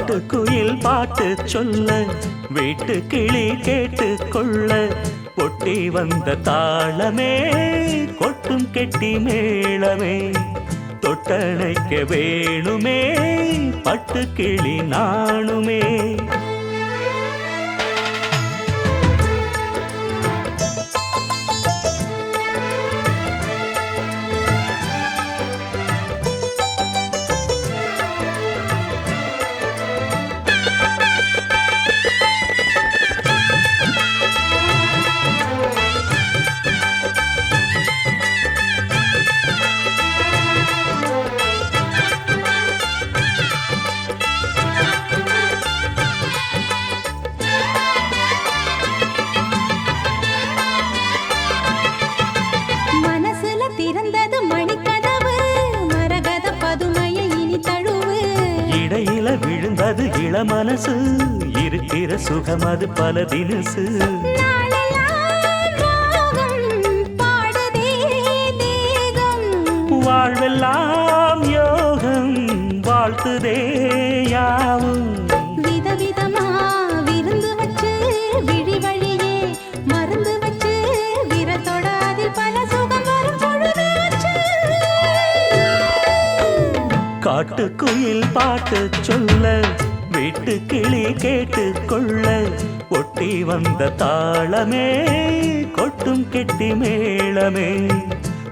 காட்டுக்குயில் பாட்டு சொல்ல வீட்டு கிளி கேட்டு கொள்ள பொட்டி வந்த தாளமே கொட்டும் கெட்டி மேளமே தொட்டணைக்க வேணுமே பட்டு கிளி நாணுமே. விழுந்தது இளமனசு இருக்கிற சுகம் அது பல தினசு. வாழ்வெல்லாம் யோகம் வாழ்த்துதே யாவும் விதவிதமா விருந்து வச்சு விழி வழியே மருந்து வச்சு விரத்தோட அதில் பல சுகம் வரும் பொழுது காட்டுக்குயில் பாட்டு சொல்ல வீட்டு கிளி கேட்டு கொள்ள ஒட்டி வந்த தாளமே கொட்டும் கெட்டி மேளமே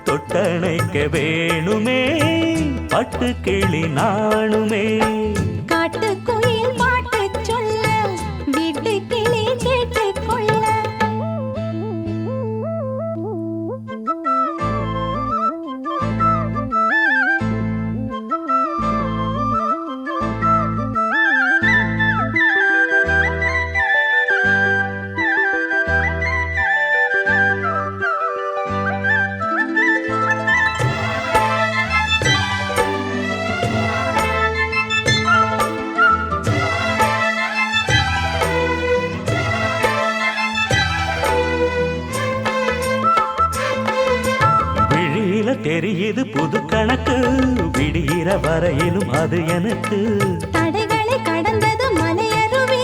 தொட்டணைக்க வேணுமே பட்டு கிளி நாணுமே. காட்டுக்குயில் பாட்டு சொல்ல வீட்டு கிளி கேட்டு கொள்ள தெரியுது புது கணக்கு விடுகிற வரையிலும் அது எனக்கு. தடைகளை கடந்தது மலையருவி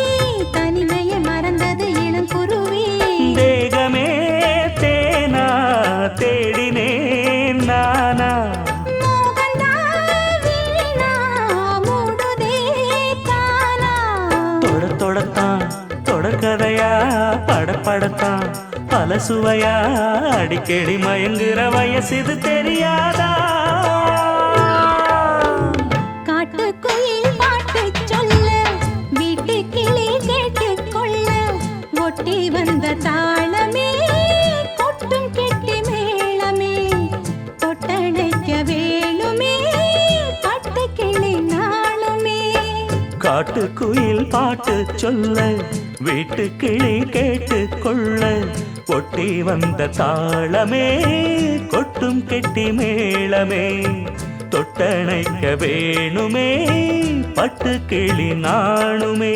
தனிமையை மறந்தது இளங்குருவி. தேகமே தேனா தேடினேன் நானா தொடத்தான் தொடர்கதையா படப்படத்தான் பல சுவையா அடிக்கடி மயங்குற வயசு தெரியாதா. காட்டுக்குயில் பாட்டு சொல்ல வீட்டு கிளி கேட்டு கொள்ள ஒட்டி வந்த தாளமே கொட்டும் கெட்டி மேளமே தொட்டணைக்க வேணுமே பட்டு கிளி நாளுமே. காட்டுக்குயில் பாட்டு சொல்ல வீட்டு கிளி கேட்டு கொள்ள ஒட்டி வந்த தாளமே கொட்டும் கெட்டி மேளமே தொட்டணைக்க வேணுமே பட்டு கிளி நாணுமே.